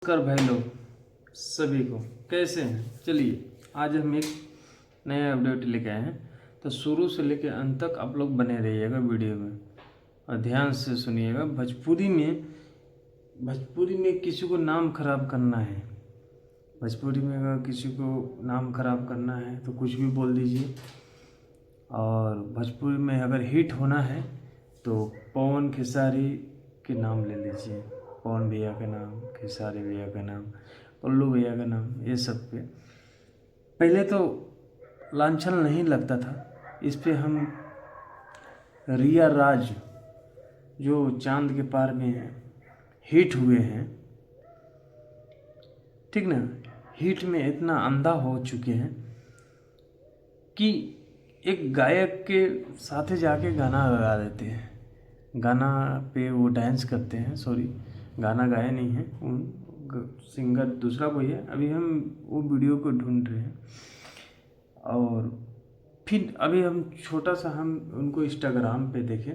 नमस्कार भाई लोग सभी को, कैसे हैं। चलिए आज हम एक नया अपडेट लेके आए हैं, तो शुरू से लेकर अंत तक आप लोग बने रहिएगा वीडियो में और ध्यान से सुनिएगा। भोजपुरी में किसी को नाम खराब करना है, भोजपुरी में अगर किसी को नाम खराब करना है तो कुछ भी बोल दीजिए। और भोजपुरी में अगर हिट होना है तो पवन खेसारी के नाम ले लीजिए, पवन भैया का नाम, खेसारी भैया का नाम, पल्लू भैया का नाम, ये सब पे पहले तो लांछन नहीं लगता था। इस पे हम रिया राज जो चांद के पार में हिट हुए हैं, ठीक ना, हिट में इतना अंधा हो चुके हैं कि एक गायक के साथ जाके गाना गा देते हैं, गाना पे वो डांस करते हैं। सॉरी, गाना गाया नहीं है, सिंगर दूसरा कोई है। अभी हम वो वीडियो को ढूंढ रहे हैं और फिर अभी हम छोटा सा हम उनको इंस्टाग्राम पे देखे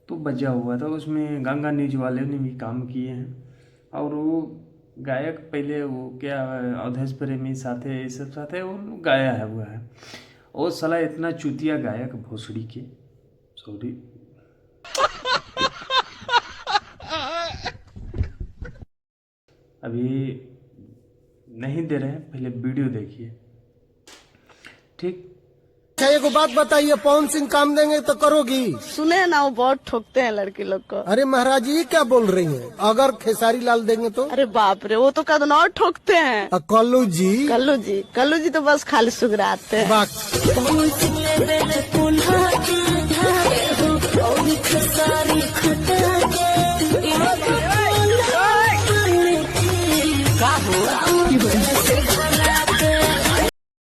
तो बजा हुआ था, उसमें गंगा न्यूज वाले ने भी काम किए हैं। और वो गायक पहले वो क्या अवधेश प्रेमी साथे ये सब साथे वो गाया है हुआ है। और साला इतना चूतिया गायक भोसड़ी के, सॉरी अभी नहीं दे रहे हैं, पहले वीडियो देखिए, ठीक। अच्छा एगो बात बताइए, पवन सिंह काम देंगे तो करोगी? सुने ना, वो बहुत ठोकते हैं लड़की लोग को। अरे महाराज ये क्या बोल रही हैं? अगर खेसारी लाल देंगे तो? अरे बाप रे, वो तो कदम और ठोकते हैं। कल्लू जी, कल्लू जी तो बस खाली सुगराते हैं।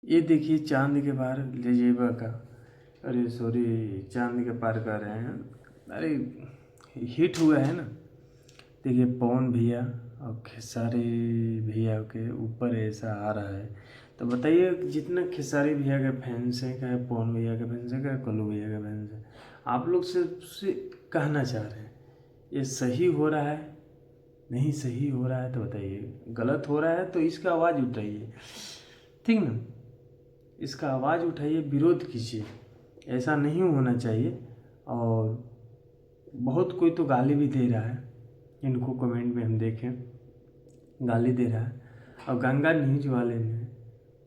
ये देखिए चांद के पार ले जेबा का, अरे सॉरी चांद के पार कर रहे हैं, अरे हिट हुआ है ना। देखिए पवन भैया और खेसारी भैया के ऊपर ऐसा आ रहा है, तो बताइए जितना खेसारी भैया के फैंस हैं, क्या पवन भैया के फैंस हैं, क्या कल्लू भैया के फैंस हैं, आप लोग से कहना चाह रहे हैं ये सही हो रहा है, नहीं सही हो रहा है तो बताइए। गलत हो रहा है तो इसका आवाज़ उठाइए, ठीक ना, इसका आवाज़ उठाइए, विरोध कीजिए, ऐसा नहीं होना चाहिए। और बहुत कोई तो गाली भी दे रहा है, इनको कमेंट में हम देखें गाली दे रहा है। और गंगा न्यूज वाले ने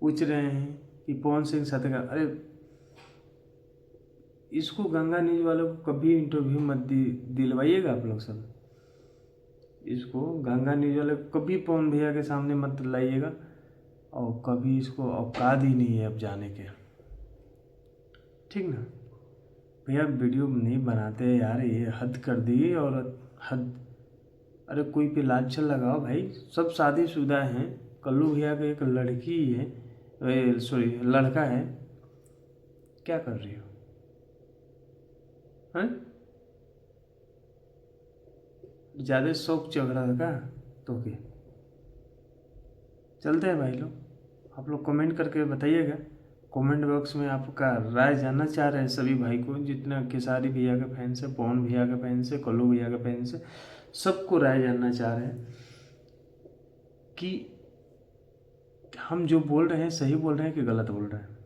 पूछ रहे हैं कि पवन सिंह साथ का, अरे इसको गंगा न्यूज वालों को कभी इंटरव्यू मत दिलवाइएगा आप लोग सब, इसको गंगा न्यूज वाले को कभी पवन भैया के सामने मत लाइएगा, और कभी इसको औकात ही नहीं है अब जाने के, ठीक ना। भैया वीडियो नहीं बनाते यार, ये हद कर दी और हद। अरे कोई पे लांछन लगाओ भाई, सब शादीशुदा हैं। कल्लू भैया का एक लड़की है, सॉरी लड़का है, क्या कर रही हो हैं? ज़्यादा शौक चढ़ रहा था तो क्या? चलते हैं भाई लोग, आप लोग कमेंट करके बताइएगा। कमेंट बॉक्स में आपका राय जानना चाह रहे हैं सभी भाई को, जितना खेसारी भैया का फैंस है, पवन भैया का फैंस है, कल्लू भैया का फैंस है, सबको राय जानना चाह रहे हैं कि हम जो बोल रहे हैं सही बोल रहे हैं कि गलत बोल रहे हैं।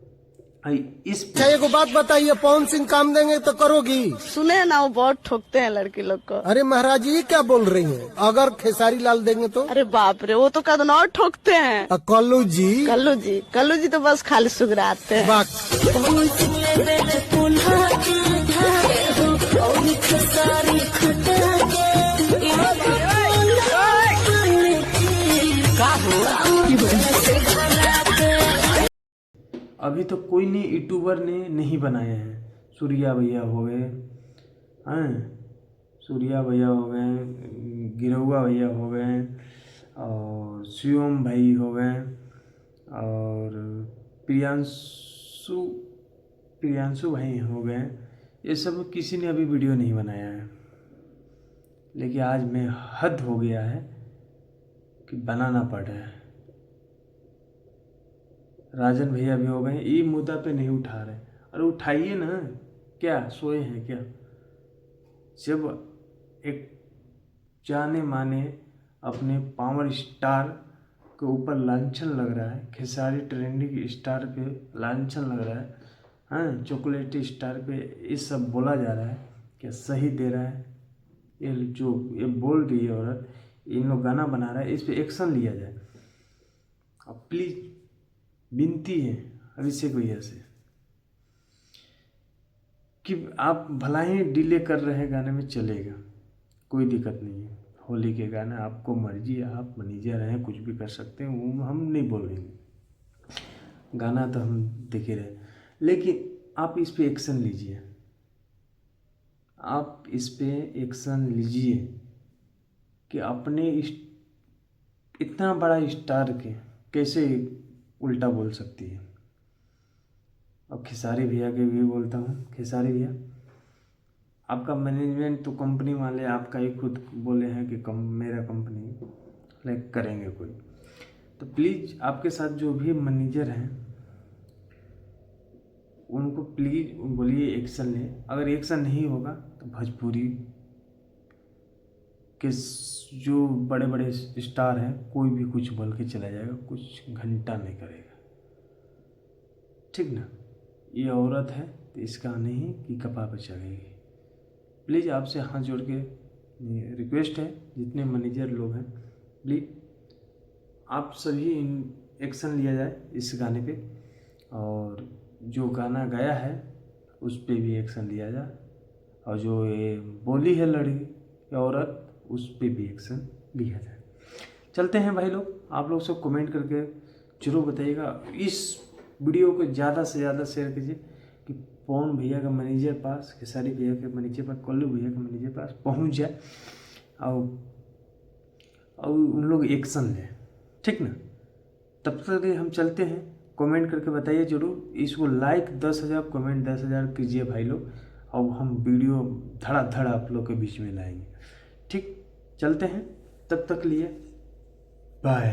अच्छा एगो बात बताइए, पवन सिंह काम देंगे तो करोगी? सुने ना, वो बहुत ठोकते हैं लड़की लोग को। अरे महाराज ये क्या बोल रही हैं? अगर खेसारी लाल देंगे तो? अरे बाप रे, वो तो कदम और ठोकते हैं। कल्लू जी तो बस खाली सुगराते हैं। अभी तो कोई ने यूट्यूबर ने नहीं बनाए हैं। सूर्या भैया हो गए, हैं सूर्या भैया हो गए, गिरौआ भैया हो गए, और शिवम भाई हो गए, और प्रियांशु भाई हो गए। ये सब किसी ने अभी वीडियो नहीं बनाया है, लेकिन आज में हद हो गया है कि बनाना पड़ रहा है। राजन भैया भी हो गए, ये मुद्दा पे नहीं उठा रहे। अरे उठाइए ना, क्या सोए हैं क्या? जब एक जाने माने अपने पावर स्टार के ऊपर लांछन लग रहा है, खेसारी ट्रेंडिंग स्टार पे लांछन लग रहा है, हाँ चॉकलेटी स्टार पे ये सब बोला जा रहा है कि सही दे रहा है। ये जो ये बोल रही है औरत, इन लोग गाना बना रहा है, इस पे एक्शन लिया जाए। अब प्लीज़ विनती है अभिषेक भैया से कि आप भला ही डिले कर रहे हैं गाने में, चलेगा, कोई दिक्कत नहीं है। होली के गाना आपको मर्जी, आप मैनेजर हैं, कुछ भी कर सकते हैं, वो हम नहीं बोल रहे हैं, गाना तो हम देख ही रहे, लेकिन आप इस पे एक्शन लीजिए, आप इस पे एक्शन लीजिए कि अपने इतना बड़ा स्टार के कैसे उल्टा बोल सकती है। अब खेसारी भैया के भी बोलता हूँ, खेसारी भैया आपका मैनेजमेंट तो कंपनी वाले आपका ही खुद बोले हैं कि मेरा कंपनी लाइक करेंगे कोई, तो प्लीज़ आपके साथ जो भी मैनेजर हैं उनको प्लीज़ बोलिए एक्शन ले। अगर एक्शन नहीं होगा तो भोजपुरी के जो बड़े बड़े स्टार हैं कोई भी कुछ बोल के चला जाएगा, कुछ घंटा नहीं करेगा, ठीक ना। ये औरत है तो इसका नहीं कि कपा पे चढ़ेगी। प्लीज़ आपसे हाथ जोड़ के रिक्वेस्ट है, जितने मैनेजर लोग हैं प्लीज़ आप सभी एक्शन लिया जाए इस गाने पे, और जो गाना गया है उस पे भी एक्शन लिया जाए, और जो ये बोली है लड़की औरत उस पे भी एक्शन लिया जाए। चलते हैं भाई लोग, आप लोग सब कमेंट करके जरूर बताइएगा, इस वीडियो को ज़्यादा से ज़्यादा शेयर कीजिए कि पवन भैया का मैनेजर पास, खेसारी भैया के मैनेजर पास, कल्लू भैया के मैनेजर पास पहुंच जाए और उन लोग एक्शन लें, ठीक ना। तब तक हम चलते हैं, कमेंट करके बताइए जरूर, इसको लाइक 10,000 कमेंट 10,000 कीजिए भाई लोग, और हम वीडियो धड़ा आप लोग के बीच में लाएंगे, ठीक। चलते हैं, तब तक लिए बाय।